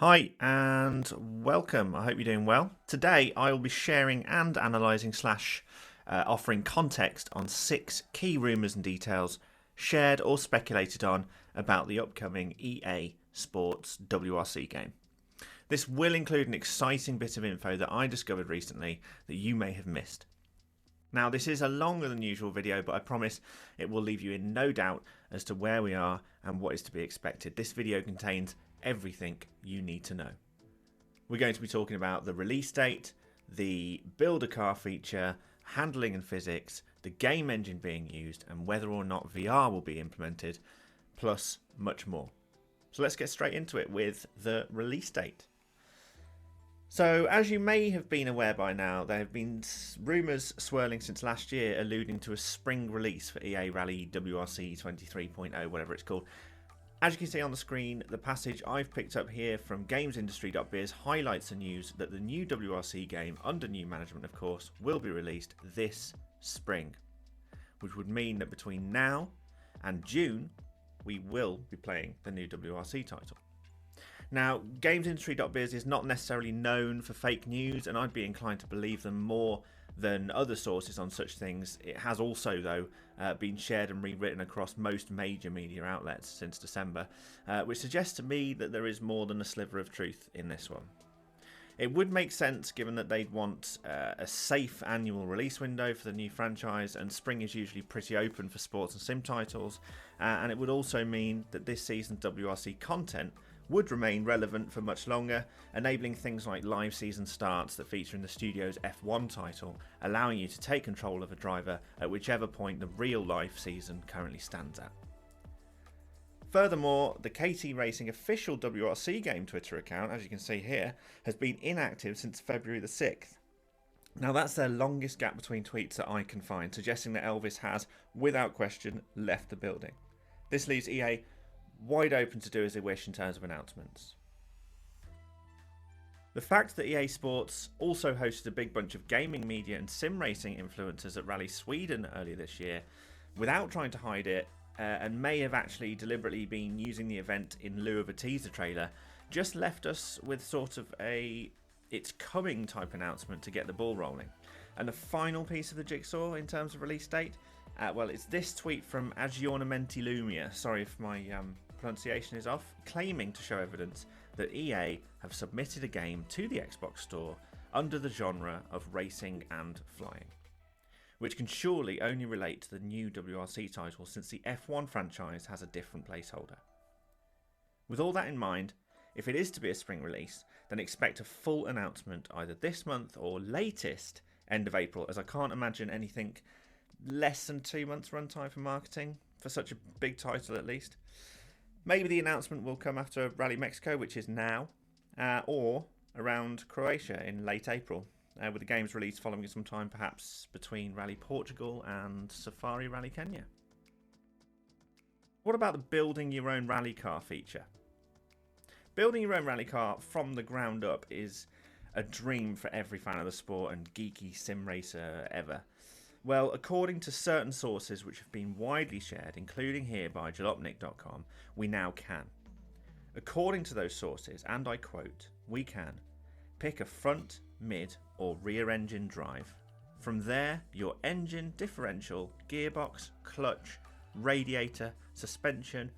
Hi and welcome. I hope you're doing well. Today I will be sharing and analysing / offering context on 6 key rumours and details shared or speculated on about the upcoming EA Sports WRC game. This will include an exciting bit of info that I discovered recently that you may have missed. Now, this is a longer than usual video, but I promise it will leave you in no doubt as to where we are and what is to be expected. This video contains everything you need to know. We're going to be talking about the release date, the build a car feature, handling and physics, the game engine being used, and whether or not VR will be implemented, plus much more. So let's get straight into it with the release date. So, as you may have been aware by now, there have been rumours swirling since last year alluding to a spring release for EA Rally WRC 23.0, whatever it's called. As you can see on the screen, the passage I've picked up here from gamesindustry.biz highlights the news that the new WRC game, under new management of course, will be released this spring, which would mean that between now and June, we will be playing the new WRC title. Now, gamesindustry.biz is not necessarily known for fake news, and I'd be inclined to believe them more than other sources on such things. It has also, though, been shared and rewritten across most major media outlets since December, which suggests to me that there is more than a sliver of truth in this one. It would make sense given that they'd want a safe annual release window for the new franchise, and spring is usually pretty open for sports and sim titles, and it would also mean that this season's WRC content would remain relevant for much longer, enabling things like live season starts that feature in the studio's F1 title, allowing you to take control of a driver at whichever point the real life season currently stands at. Furthermore, the KT Racing official WRC game Twitter account, as you can see here, has been inactive since February the 6th. Now that's their longest gap between tweets that I can find, suggesting that Elvis has, without question, left the building. This leaves EA wide open to do as they wish in terms of announcements. The fact that EA Sports also hosted a big bunch of gaming media and sim racing influencers at Rally Sweden earlier this year, without trying to hide it, and may have actually deliberately been using the event in lieu of a teaser trailer, just left us with sort of a it's coming type announcement to get the ball rolling. And the final piece of the jigsaw in terms of release date, well, it's this tweet from Aggiornamenti Lumia, sorry if my pronunciation is off, claiming to show evidence that EA have submitted a game to the Xbox Store under the genre of racing and flying, which can surely only relate to the new WRC title since the F1 franchise has a different placeholder. With all that in mind, if it is to be a spring release, then expect a full announcement either this month or latest end of April, as I can't imagine anything less than 2 months runtime for marketing for such a big title at least. Maybe the announcement will come after Rally Mexico, which is now, or around Croatia in late April, with the game's release following some time perhaps between Rally Portugal and Safari Rally Kenya. What about the building your own rally car feature? Building your own rally car from the ground up is a dream for every fan of the sport and geeky sim racer ever. Well, according to certain sources which have been widely shared, including here by jalopnik.com, we now can. According to those sources, and I quote, we can pick a front, mid or rear engine drive. From there, your engine, differential, gearbox, clutch, radiator, suspension,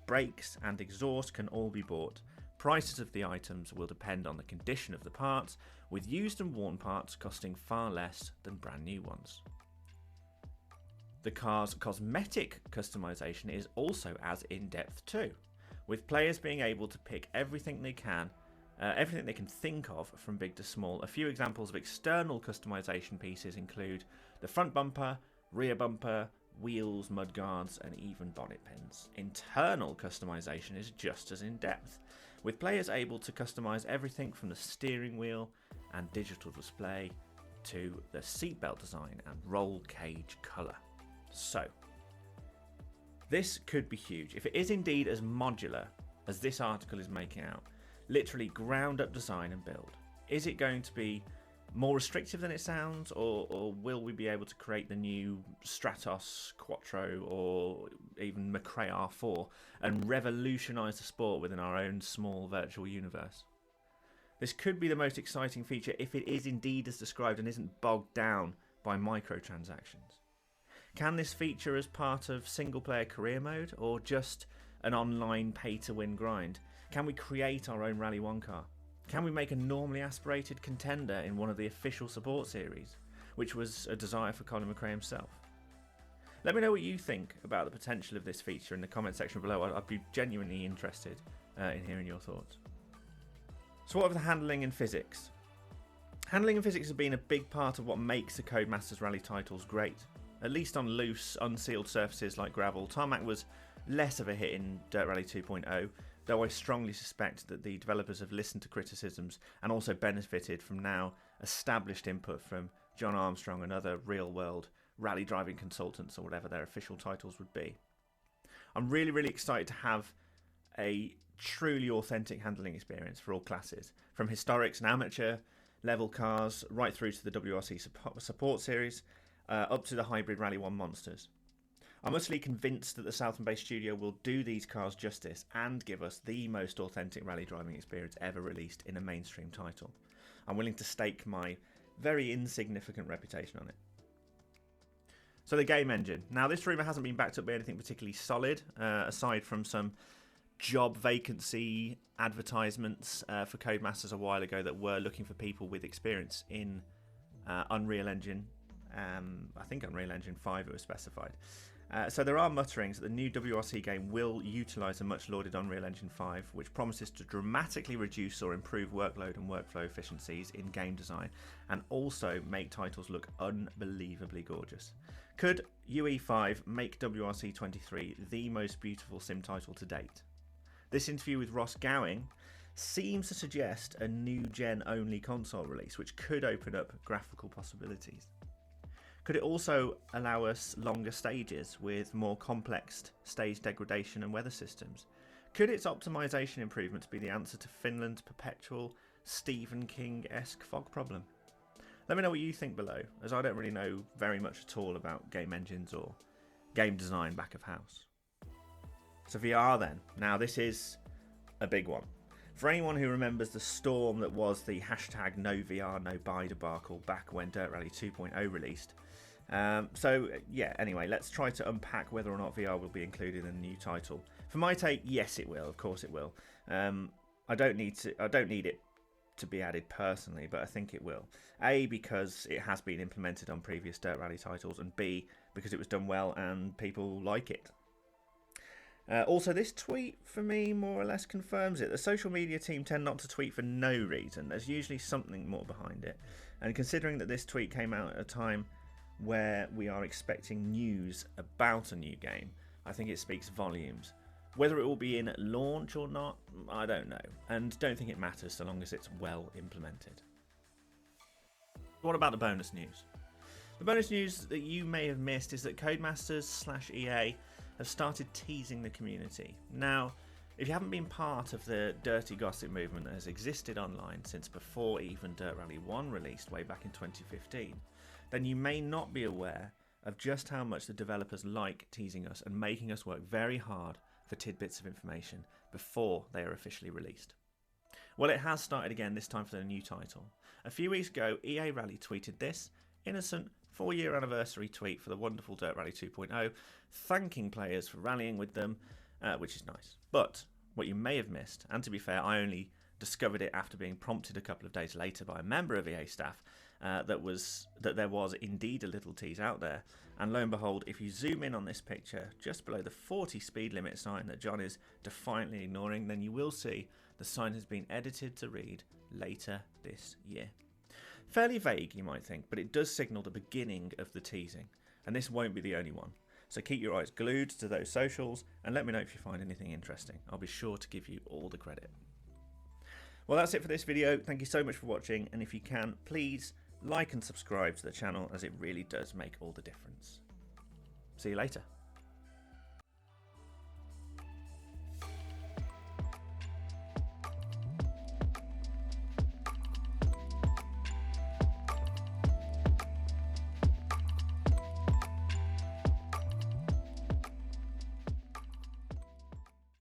brakes and exhaust can all be bought. Prices of the items will depend on the condition of the parts, with used and worn parts costing far less than brand new ones. The car's cosmetic customization is also as in-depth too, with players being able to pick everything they can think of from big to small. A few examples of external customization pieces include the front bumper, rear bumper, wheels, mudguards and even bonnet pins. Internal customization is just as in-depth, with players able to customize everything from the steering wheel and digital display to the seatbelt design and roll cage colour. So, this could be huge. If it is indeed as modular as this article is making out, literally ground up design and build, is it going to be more restrictive than it sounds, or will we be able to create the new Stratos, Quattro, or even McRae R4 and revolutionise the sport within our own small virtual universe? This could be the most exciting feature if it is indeed as described and isn't bogged down by microtransactions. Can this feature as part of single-player career mode, or just an online pay-to-win grind? Can we create our own Rally 1 car? Can we make a normally aspirated contender in one of the official support series, which was a desire for Colin McRae himself? Let me know what you think about the potential of this feature in the comment section below. I'd be genuinely interested in hearing your thoughts. So what of the handling and physics? Handling and physics have been a big part of what makes the Codemasters Rally titles great. At least on loose, unsealed surfaces like gravel, tarmac was less of a hit in Dirt Rally 2.0, though I strongly suspect that the developers have listened to criticisms and also benefited from now established input from John Armstrong and other real-world rally driving consultants, or whatever their official titles would be. I'm really excited to have a truly authentic handling experience for all classes, from historics and amateur level cars right through to the WRC support series, up to the hybrid Rally 1 monsters. I'm utterly convinced that the Southern-based studio will do these cars justice and give us the most authentic rally driving experience ever released in a mainstream title. I'm willing to stake my very insignificant reputation on it. So the game engine. Now this rumour hasn't been backed up by anything particularly solid, aside from some job vacancy advertisements for Codemasters a while ago that were looking for people with experience in Unreal Engine. I think Unreal Engine 5 it was specified. So there are mutterings that the new WRC game will utilise the much lauded Unreal Engine 5, which promises to dramatically reduce or improve workload and workflow efficiencies in game design, and also make titles look unbelievably gorgeous. Could UE5 make WRC 23 the most beautiful sim title to date? This interview with Ross Gowing seems to suggest a new gen only console release, which could open up graphical possibilities. Could it also allow us longer stages with more complex stage degradation and weather systems? Could its optimization improvements be the answer to Finland's perpetual Stephen King-esque fog problem? Let me know what you think below, as I don't really know very much at all about game engines or game design back of house. So VR then. Now this is a big one. For anyone who remembers the storm that was the hashtag #NoVR debacle back when Dirt Rally 2.0 released. Anyway, let's try to unpack whether or not VR will be included in the new title. For my take, yes it will, of course it will. I don't need it to be added personally, but I think it will. A, because it has been implemented on previous Dirt Rally titles, and B, because it was done well and people like it. Also, this tweet for me more or less confirms it. The social media team tend not to tweet for no reason. There's usually something more behind it. And considering that this tweet came out at a time where we are expecting news about a new game, I think it speaks volumes. Whether it will be in at launch or not, I don't know. And don't think it matters so long as it's well implemented. What about the bonus news? The bonus news that you may have missed is that Codemasters/EA have started teasing the community. Now, if you haven't been part of the dirty gossip movement that has existed online since before even Dirt Rally 1 released way back in 2015, then you may not be aware of just how much the developers like teasing us and making us work very hard for tidbits of information before they are officially released. Well, it has started again, this time for the new title. A few weeks ago, EA Rally tweeted this innocent 4-year anniversary tweet for the wonderful Dirt Rally 2.0, thanking players for rallying with them, which is nice. But what you may have missed, and to be fair, I only discovered it after being prompted a couple of days later by a member of EA staff, that there was indeed a little tease out there. And lo and behold, if you zoom in on this picture, just below the 40 speed limit sign that John is defiantly ignoring, then you will see the sign has been edited to read later this year. Fairly vague, you might think, but it does signal the beginning of the teasing, and this won't be the only one. So keep your eyes glued to those socials and let me know if you find anything interesting. I'll be sure to give you all the credit. Well, that's it for this video. Thank you so much for watching, and if you can, please like and subscribe to the channel, as it really does make all the difference. See you later.